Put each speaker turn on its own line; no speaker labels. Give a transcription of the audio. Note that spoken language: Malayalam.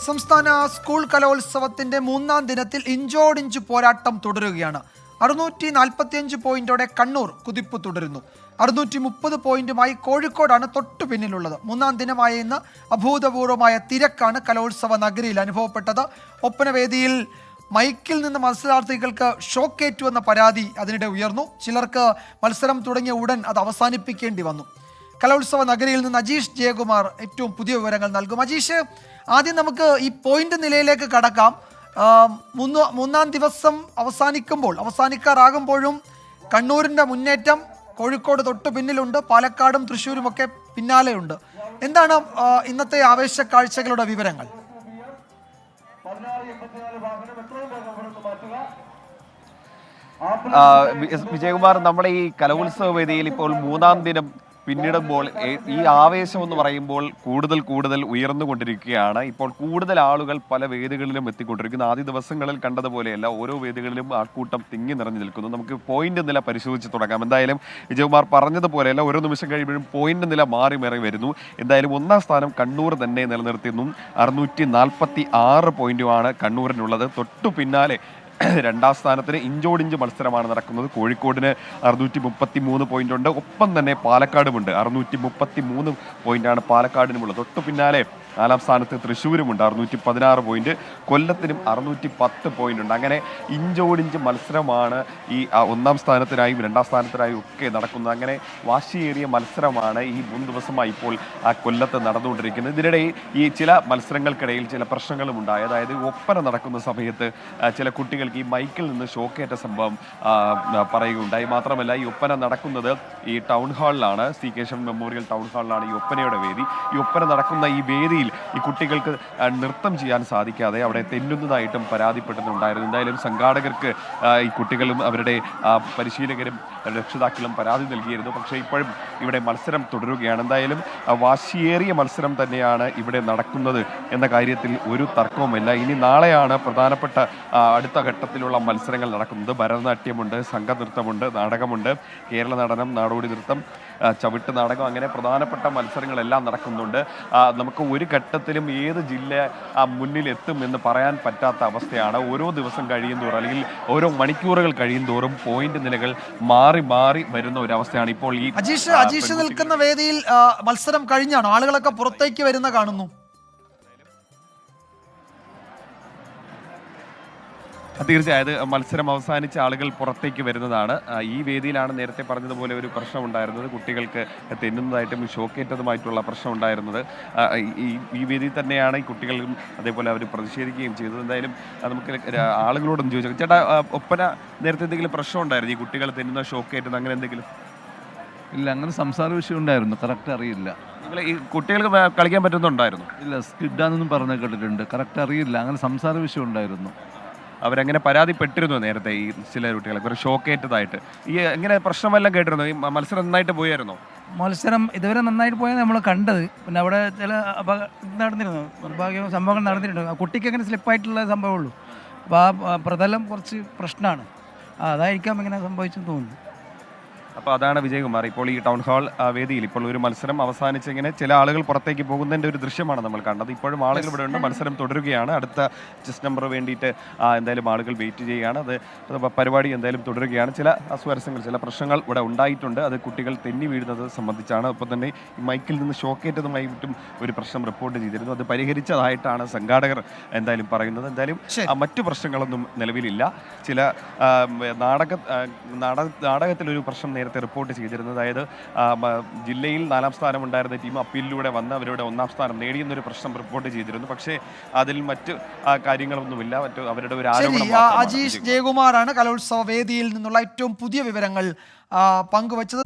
സംസ്ഥാന സ്കൂൾ കലോത്സവത്തിന്റെ മൂന്നാം ദിനത്തിൽ ഇഞ്ചോടിഞ്ച് പോരാട്ടം തുടരുകയാണ്. 645 പോയിന്റോടെ കണ്ണൂർ കുതിപ്പ് തുടരുന്നു. 630 പോയിന്റുമായി കോഴിക്കോടാണ് തൊട്ടു പിന്നിലുള്ളത്. മൂന്നാം ദിനമായ ഇന്ന് അഭൂതപൂർവമായ തിരക്കാണ് കലോത്സവ നഗരിയിൽ അനുഭവപ്പെട്ടത്. ഒപ്പനവേദിയിൽ മൈക്കിൽ നിന്ന് മത്സരാർത്ഥികൾക്ക് ഷോക്കേറ്റുവെന്ന പരാതി അതിനിടെ ഉയർന്നു. ചിലർക്ക് മത്സരം തുടങ്ങിയ ഉടൻ അത് അവസാനിപ്പിക്കേണ്ടി വന്നു. കലോത്സവ നഗരിയിൽ നിന്ന് അജീഷ് ജയകുമാർ ഏറ്റവും പുതിയ വിവരങ്ങൾ നൽകും. അജീഷ്, ആദ്യം നമുക്ക് ഈ പോയിന്റ് നിലയിലേക്ക് കടക്കാം. മൂന്നാം ദിവസം അവസാനിക്കാറാകുമ്പോഴും കണ്ണൂരിൻ്റെ മുന്നേറ്റം, കോഴിക്കോട് തൊട്ടു പിന്നിലുണ്ട്, പാലക്കാടും തൃശ്ശൂരും ഒക്കെ പിന്നാലെയുണ്ട്. എന്താണ് ഇന്നത്തെ ആവേശ കാഴ്ചകളുടെ വിവരങ്ങൾ?
വിജയകുമാർ, നമ്മുടെ ഈ കലോത്സവ വേദിയിൽ ഇപ്പോൾ മൂന്നാം ദിനം പിന്നിടുമ്പോൾ ഈ ആവേശം എന്ന് പറയുമ്പോൾ കൂടുതൽ ഉയർന്നുകൊണ്ടിരിക്കുകയാണ്. ഇപ്പോൾ കൂടുതൽ ആളുകൾ പല വേദികളിലും എത്തിക്കൊണ്ടിരിക്കുന്നു. ആദ്യ ദിവസങ്ങളിൽ കണ്ടതുപോലെയല്ല, ഓരോ വേദികളിലും ആൾക്കൂട്ടം തിങ്ങി നിറഞ്ഞു നിൽക്കുന്നു. നമുക്ക് പോയിന്റ് നില പരിശോധിച്ച് തുടങ്ങാം. എന്തായാലും വിജയകുമാർ പറഞ്ഞതുപോലെയല്ല, ഓരോ നിമിഷം കഴിയുമ്പോഴും പോയിന്റ് നില മാറി വരുന്നു. എന്തായാലും ഒന്നാം സ്ഥാനം കണ്ണൂർ തന്നെ നിലനിർത്തുന്നു. 646 പോയിന്റുമാണ് കണ്ണൂരിനുള്ളത്. തൊട്ടു പിന്നാലെ രണ്ടാം സ്ഥാനത്തിന് ഇഞ്ചോടിഞ്ച് മത്സരമാണ് നടക്കുന്നത്. കോഴിക്കോടിന് 633 പോയിന്റ് ഉണ്ട്. ഒപ്പം തന്നെ പാലക്കാടുമുണ്ട്. 633 പോയിന്റാണ് പാലക്കാടിനുമുള്ളത്. തൊട്ടു പിന്നാലെ നാലാം സ്ഥാനത്ത് തൃശ്ശൂരുമുണ്ട്, 616 പോയിന്റ്. കൊല്ലത്തിനും 610 പോയിന്റ് ഉണ്ട്. അങ്ങനെ ഇഞ്ചോടിഞ്ച് മത്സരമാണ് ഈ ഒന്നാം സ്ഥാനത്തിനായും രണ്ടാം സ്ഥാനത്തിനായും ഒക്കെ നടക്കുന്നത്. അങ്ങനെ വാശിയേറിയ മത്സരമാണ് ഈ 3 ദിവസമായി ഇപ്പോൾ കൊല്ലത്ത് നടന്നുകൊണ്ടിരിക്കുന്നത്. ഇതിനിടെ ഈ ചില മത്സരങ്ങൾക്കിടയിൽ ചില പ്രശ്നങ്ങളും ഉണ്ടായി. അതായത് ഒപ്പന നടക്കുന്ന സമയത്ത് ചില കുട്ടികൾക്ക് ഈ മൈക്കിൽ നിന്ന് ഷോക്കേറ്റ സംഭവം പറയുകയുണ്ടായി. മാത്രമല്ല, ഈ ഒപ്പന നടക്കുന്നത് ഈ ടൗൺ ഹാളിലാണ്, സി കേശവൻ മെമ്മോറിയൽ ടൗൺ ഹാളിലാണ് ഈ ഒപ്പനയുടെ വേദി. ഈ ഒപ്പന നടക്കുന്ന ഈ വേദിയിൽ ഈ കുട്ടികൾക്ക് നൃത്തം ചെയ്യാൻ സാധിക്കാതെ അവിടെ തെന്നുന്നതായിട്ടും പരാതിപ്പെടുന്നുണ്ടായിരുന്നു. എന്തായാലും സംഘാടകർക്ക് ഈ കുട്ടികളും അവരുടെ പരിശീലകരും രക്ഷിതാക്കളും പരാതി നൽകിയിരുന്നു. പക്ഷേ ഇപ്പോഴും ഇവിടെ മത്സരം തുടരുകയാണ്. എന്തായാലും വാശിയേറിയ മത്സരം തന്നെയാണ് ഇവിടെ നടക്കുന്നത് എന്ന കാര്യത്തിൽ ഒരു തർക്കവുമില്ല. ഇനി നാളെയാണ് പ്രധാനപ്പെട്ട അടുത്ത ഘട്ടത്തിലുള്ള മത്സരങ്ങൾ നടക്കുന്നത്. ഭരതനാട്യമുണ്ട്, സംഘനൃത്തമുണ്ട്, നാടകമുണ്ട്, കേരള നടനം, നാടോടി നൃത്തം, ചവിട്ട് നാടകം, അങ്ങനെ പ്രധാനപ്പെട്ട മത്സരങ്ങളെല്ലാം നടക്കുന്നുണ്ട്. നമുക്ക് ഒരു ഘട്ടത്തിലും ഏത് ജില്ല മുന്നിലെത്തും എന്ന് പറയാൻ പറ്റാത്ത അവസ്ഥയാണ്. ഓരോ ദിവസം കഴിയുന്തോറും അല്ലെങ്കിൽ ഓരോ മണിക്കൂറുകൾ കഴിയുന്തോറും പോയിന്റ് നിലകൾ മാറി വരുന്ന ഒരു അവസ്ഥയാണ് ഇപ്പോൾ. ഈ
അജീഷ് നിൽക്കുന്ന വേദിയിൽ മത്സരം കഴിഞ്ഞാണ്, ആളുകളൊക്കെ പുറത്തേക്ക് വരുന്ന കാണുന്നു.
തീർച്ചയായും മത്സരം അവസാനിച്ച ആളുകൾ പുറത്തേക്ക് വരുന്നതാണ്. ഈ വേദിയിലാണ് നേരത്തെ പറഞ്ഞതുപോലെ ഒരു പ്രശ്നം ഉണ്ടായിരുന്നത്. കുട്ടികൾക്ക് തെന്നുന്നതായിട്ടും ഷോക്കേറ്റതുമായിട്ടുള്ള പ്രശ്നം ഉണ്ടായിരുന്നത്. ഈ വേദിയിൽ തന്നെയാണ് ഈ കുട്ടികളും അതേപോലെ അവർ പ്രതിഷേധിക്കുകയും ചെയ്തത്. എന്തായാലും നമുക്ക് ആളുകളോടൊന്ന് ചോദിച്ചു, ചേട്ടാ, ഒപ്പന നേരത്തെ എന്തെങ്കിലും പ്രശ്നം ഉണ്ടായിരുന്നു? ഈ കുട്ടികൾ തെന്നുന്ന ഷോക്കേറ്റത് അങ്ങനെ എന്തെങ്കിലും?
ഇല്ല, അങ്ങനെ സംസാര വിഷയം ഉണ്ടായിരുന്നു, കറക്റ്റ് അറിയില്ല.
നിങ്ങൾ ഈ കുട്ടികൾക്ക് കളിക്കാൻ പറ്റുന്നുണ്ടായിരുന്നു?
ഇല്ല, സ്കിഡാണെന്നും പറഞ്ഞ് കേട്ടിട്ടുണ്ട്, കറക്റ്റ് അറിയില്ല. അങ്ങനെ സംസാര വിഷയം ഉണ്ടായിരുന്നു.
അവരങ്ങനെ പരാതിപ്പെട്ടിരുന്നു നേരത്തെ, ഈ ചില കുട്ടികളെ ഒരു ഷോക്കേറ്റതായിട്ട്. ഈ എങ്ങനെ പ്രശ്നമെല്ലാം കേട്ടിരുന്നു? ഈ മത്സരം നന്നായിട്ട് പോയായിരുന്നോ?
മത്സരം ഇതുവരെ നന്നായിട്ട് പോയാണ് നമ്മൾ കണ്ടത്. പിന്നെ അവിടെ ചില നടന്നിരുന്നു, നിർഭാഗ്യ സംഭവങ്ങൾ നടന്നിട്ടുണ്ട്. ആ കുട്ടിക്ക് അങ്ങനെ സ്ലിപ്പായിട്ടുള്ള സംഭവമുള്ളൂ. അപ്പോൾ ആ പ്രതലം കുറച്ച് പ്രശ്നമാണ്. അതായിരിക്കാം ഇങ്ങനെ സംഭവിച്ചെന്ന് തോന്നുന്നു.
അപ്പോൾ അതാണ് വിജയകുമാർ. ഇപ്പോൾ ഈ ടൗൺ ഹാൾ വേദിയിൽ ഇപ്പോൾ ഒരു മത്സരം അവസാനിച്ചിങ്ങനെ ചില ആളുകൾ പുറത്തേക്ക് പോകുന്നതിൻ്റെ ഒരു ദൃശ്യമാണ് നമ്മൾ കണ്ടത്. ഇപ്പോഴും ആളുകൾ ഇവിടെ ഉണ്ട്, മത്സരം തുടരുകയാണ്. അടുത്ത ചെസ് നമ്പർ വേണ്ടിയിട്ട് എന്തായാലും ആളുകൾ വെയിറ്റ് ചെയ്യുകയാണ്. അത് പരിപാടി എന്തായാലും തുടരുകയാണ്. ചില അസ്വാരസ്യങ്ങൾ, ചില പ്രശ്നങ്ങൾ ഇവിടെ ഉണ്ടായിട്ടുണ്ട്. അത് കുട്ടികൾ തെന്നി വീഴുന്നത് സംബന്ധിച്ചാണ്. ഒപ്പം തന്നെ ഈ മൈക്കിൽ നിന്ന് ഷോക്കേറ്റതുമായിട്ടും ഒരു പ്രശ്നം റിപ്പോർട്ട് ചെയ്തിരുന്നു. അത് പരിഹരിച്ചതായിട്ടാണ് സംഘാടകർ എന്തായാലും പറയുന്നത്. എന്തായാലും മറ്റു പ്രശ്നങ്ങളൊന്നും നിലവിലില്ല. ചില നാടകത്തിലൊരു പ്രശ്നം നേരത്തെ റിപ്പോർട്ട് ചെയ്തിരുന്നത്. അതായത് ജില്ലയിൽ 4ാം സ്ഥാനം ഉണ്ടായിരുന്ന ടീം അപ്പീലിലൂടെ വന്ന് അവരുടെ 1ാം സ്ഥാനം നേടിയെന്നൊരു പ്രശ്നം റിപ്പോർട്ട് ചെയ്തിരുന്നു. പക്ഷേ അതിൽ മറ്റ് കാര്യങ്ങളൊന്നുമില്ല. അവരുടെ ഒരു ആരോപണം.
അജീഷ് ജയകുമാറാണ് കലോത്സവ വേദിയിൽ നിന്നുള്ള ഏറ്റവും പുതിയ വിവരങ്ങൾ പങ്കുവച്ചത്.